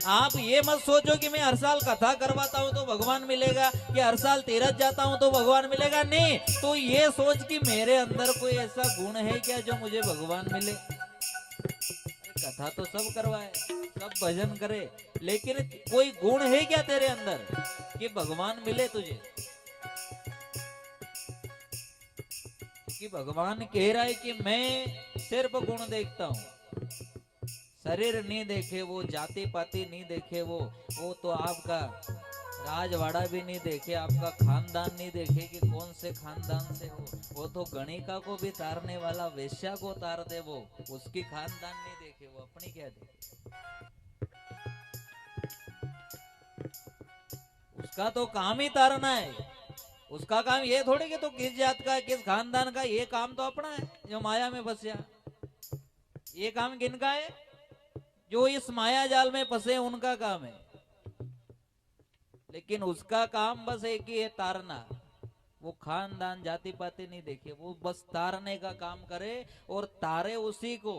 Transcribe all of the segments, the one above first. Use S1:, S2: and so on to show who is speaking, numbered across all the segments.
S1: आप ये मत सोचो कि मैं हर साल कथा करवाता हूँ तो भगवान मिलेगा, कि हर साल तीरथ जाता हूँ तो भगवान मिलेगा। नहीं, तो ये सोच कि मेरे अंदर कोई ऐसा गुण है क्या जो मुझे भगवान मिले। कथा तो सब करवाए, सब भजन करे, लेकिन कोई गुण है क्या तेरे अंदर कि भगवान मिले तुझे। क्योंकि भगवान कह रहा है कि मैं सिर्फ गुण देखता हूं, शरीर नहीं देखे वो, जाति पाति नहीं देखे वो तो आपका राजवाड़ा भी नहीं देखे, आपका खानदान नहीं देखे कि कौन से खानदान से हो। वो तो गणिका को भी तारने वाला वेश्या को तार दे, वो उसकी खानदान नहीं देखे, वो अपनी क्या देखे। उसका तो काम ही तारना है। उसका काम ये थोड़ी कि तो किस जात का किस खानदान का, ये काम तो अपना है जो माया में फंसा। ये काम किनका है? जो इस माया जाल में फंसे उनका काम है। लेकिन उसका काम बस एक ही है, तारना। वो खानदान जाति पाति नहीं देखे, वो बस तारने का काम करे और तारे उसी को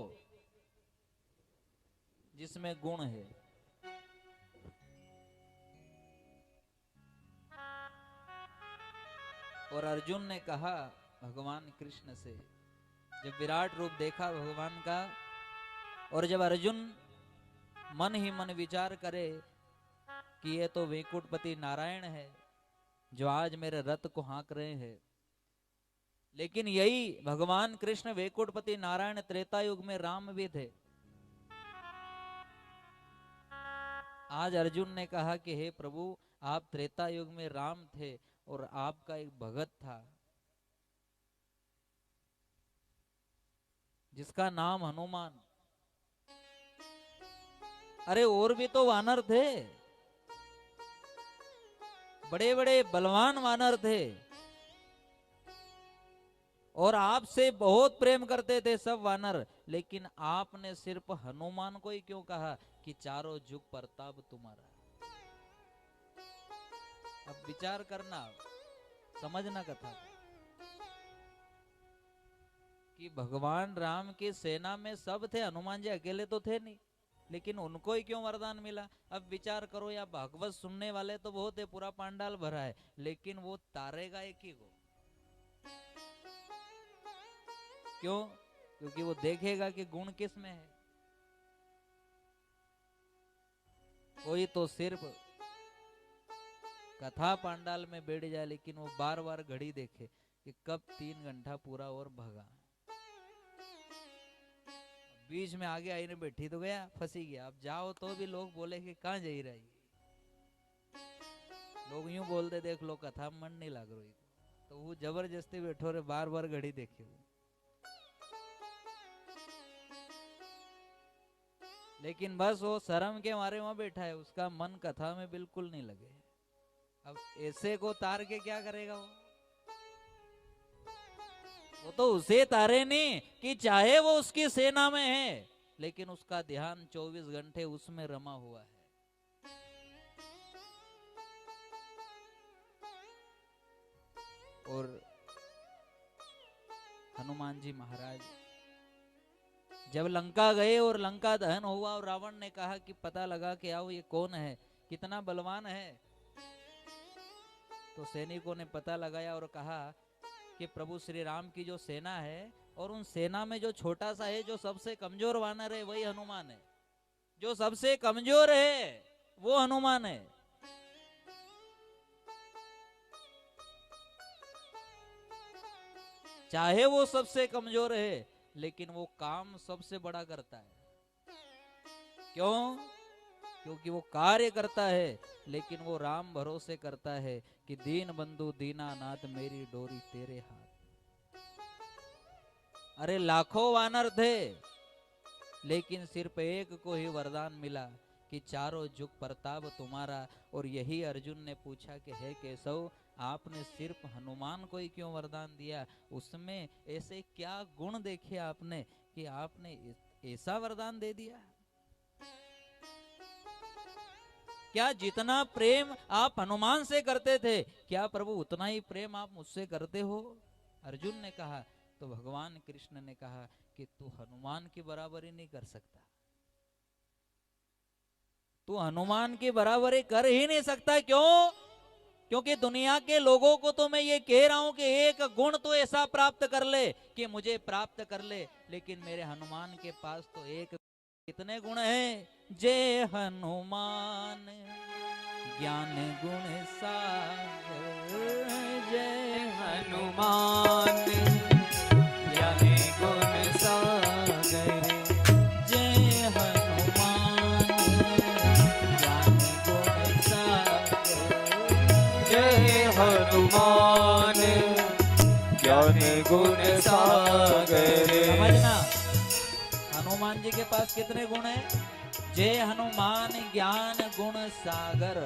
S1: जिसमें गुण है। और अर्जुन ने कहा भगवान कृष्ण से, जब विराट रूप देखा भगवान का, और जब अर्जुन मन ही मन विचार करे कि ये तो वैकुंठपति नारायण है जो आज मेरे रथ को हाँक रहे हैं। लेकिन यही भगवान कृष्ण वैकुंठपति नारायण त्रेता युग में राम भी थे। आज अर्जुन ने कहा कि हे प्रभु, आप त्रेता युग में राम थे और आपका एक भगत था जिसका नाम हनुमान। अरे और भी तो वानर थे, बड़े बड़े बलवान वानर थे, और आपसे बहुत प्रेम करते थे सब वानर। लेकिन आपने सिर्फ हनुमान को ही क्यों कहा कि चारों जुग प्रताप तुम्हारा। अब विचार करना, समझना कथा कि भगवान राम की सेना में सब थे, हनुमान जी अकेले तो थे नहीं, लेकिन उनको ही क्यों वरदान मिला। अब विचार करो, या भागवत सुनने वाले तो बहुत है, पूरा पांडाल भरा है, लेकिन वो तारेगा एक ही को। क्यों? क्योंकि वो देखेगा कि गुण किस में है। कोई तो सिर्फ कथा पांडाल में बैठ जाए, लेकिन वो बार बार घड़ी देखे कि कब 3 घंटा पूरा और भगा। बीच में आगे आईने बैठी तो गया, फंसी गया। अब जाओ तो भी लोग बोले कि कहाँ जा रही। लोग यूं बोलते, देख लो कथा मन नहीं लग रही, तो वो जबरदस्ती बैठो रे, बार बार घड़ी देखे। लेकिन बस वो शर्म के मारे वहां बैठा है, उसका मन कथा में बिल्कुल नहीं लगे। अब ऐसे को तार के क्या करेगा वो तो उसे तारे नहीं कि चाहे वो उसकी सेना में है, लेकिन उसका ध्यान 24 घंटे उसमें रमा हुआ है। और हनुमान जी महाराज जब लंका गए और लंका दहन हुआ, और रावण ने कहा कि पता लगा कि आओ ये कौन है, कितना बलवान है, तो सैनिकों ने पता लगाया और कहा कि प्रभु श्री राम की जो सेना है, और उन सेना में जो छोटा सा है, जो सबसे कमजोर वानर है, वही हनुमान है। जो सबसे कमजोर है वो हनुमान है। चाहे वो सबसे कमजोर है, लेकिन वो काम सबसे बड़ा करता है। क्यों? क्योंकि वो कार्य करता है, लेकिन वो राम भरोसे करता है कि दीन बंधु दीनानाथ मेरी डोरी तेरे हाथ। अरे लाखों वानर थे, लेकिन सिर्फ एक को ही वरदान मिला कि चारों जुग प्रताप तुम्हारा। और यही अर्जुन ने पूछा कि हे केशव, आपने सिर्फ हनुमान को ही क्यों वरदान दिया, उसमें ऐसे क्या गुण देखे आपने कि आपने ऐसा वरदान दे दिया। क्या जितना प्रेम आप हनुमान से करते थे, क्या प्रभु उतना ही प्रेम आप मुझसे करते हो? अर्जुन ने कहा। तो भगवान कृष्ण ने कहा कि तू हनुमान की बराबरी नहीं कर सकता। तू हनुमान की बराबरी कर ही नहीं सकता। क्यों? क्योंकि दुनिया के लोगों को तो मैं ये कह रहा हूं कि एक गुण तो ऐसा प्राप्त कर ले कि मुझे प्राप्त कर ले, लेकिन मेरे हनुमान के पास तो एक कितने गुण हैं? जय हनुमान ज्ञान गुण सागर, जय
S2: हनुमान ज्ञान गुण सागर,
S1: जय हनुमान ज्ञान गुण सागर,
S2: जय हनुमान ज्ञान गुण सागर।
S1: समझना, हनुमान जी के पास कितने गुण हैं? जय हनुमान ज्ञान गुण सागर।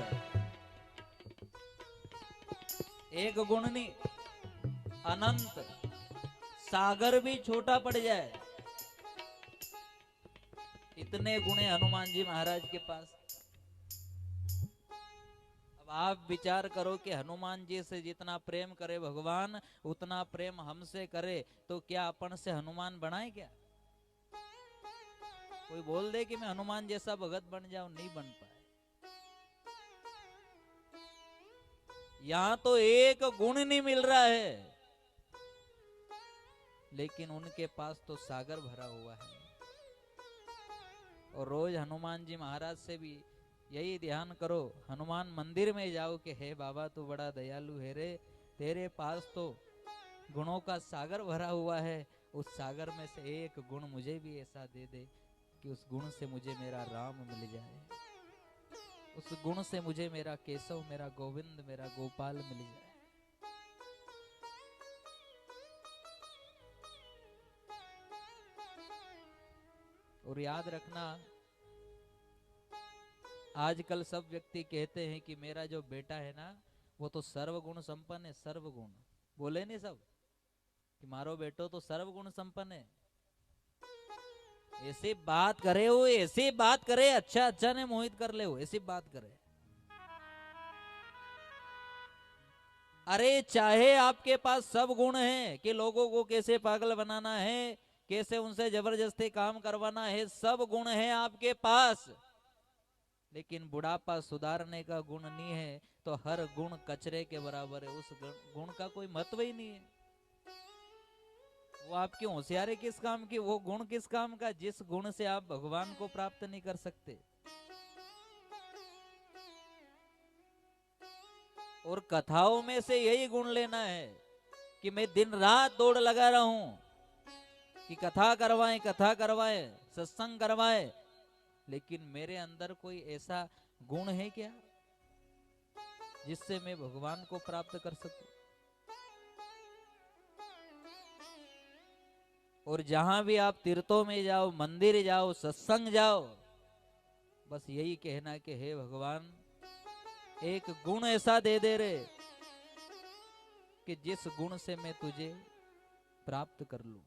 S1: एक गुण नहीं, अनंत। सागर भी छोटा पड़ जाए, इतने गुण हैं हनुमान जी महाराज के पास। अब आप विचार करो कि हनुमान जी से जितना प्रेम करे भगवान, उतना प्रेम हमसे करे, तो क्या अपन से हनुमान बनाए क्या? कोई बोल दे कि मैं हनुमान जैसा भगत बन जाऊं, नहीं बन पाए। यहां तो एक गुण नहीं मिल रहा है, लेकिन उनके पास तो सागर भरा हुआ है। और रोज हनुमान जी महाराज से भी यही ध्यान करो, हनुमान मंदिर में जाओ कि हे बाबा तू बड़ा दयालु है रे, तेरे पास तो गुणों का सागर भरा हुआ है, उस सागर में से एक गुण मुझे भी ऐसा दे दे कि उस गुण से मुझे मेरा राम मिल जाए, उस गुण से मुझे मेरा केशव, मेरा गोविंद, मेरा गोपाल मिल जाए। और याद रखना, आजकल सब व्यक्ति कहते हैं कि मेरा जो बेटा है ना वो तो सर्वगुण संपन्न है। सर्वगुण बोले नहीं सब कि मारो बेटो तो सर्वगुण संपन्न है। ऐसी बात करे वो, ऐसी बात करे, अच्छा अच्छा ने मोहित कर ले वो, ऐसी बात करे। अरे चाहे आपके पास सब गुण हैं कि लोगों को कैसे पागल बनाना है, कैसे उनसे जबरदस्ती काम करवाना है, सब गुण है आपके पास, लेकिन बुढ़ापा सुधारने का गुण नहीं है तो हर गुण कचरे के बराबर है। उस गुण का कोई महत्व ही नहीं है। वो आपकी होशियारी किस काम की, वो गुण किस काम का जिस गुण से आप भगवान को प्राप्त नहीं कर सकते। और कथाओं में से यही गुण लेना है कि मैं दिन रात दौड़ लगा रहा हूं कि कथा करवाएं, कथा करवाएं, सत्संग करवाएं, लेकिन मेरे अंदर कोई ऐसा गुण है क्या जिससे मैं भगवान को प्राप्त कर सकूं। और जहां भी आप तीर्थों में जाओ, मंदिर जाओ, सत्संग जाओ, बस यही कहना कि हे भगवान एक गुण ऐसा दे दे रे कि जिस गुण से मैं तुझे प्राप्त कर लूं।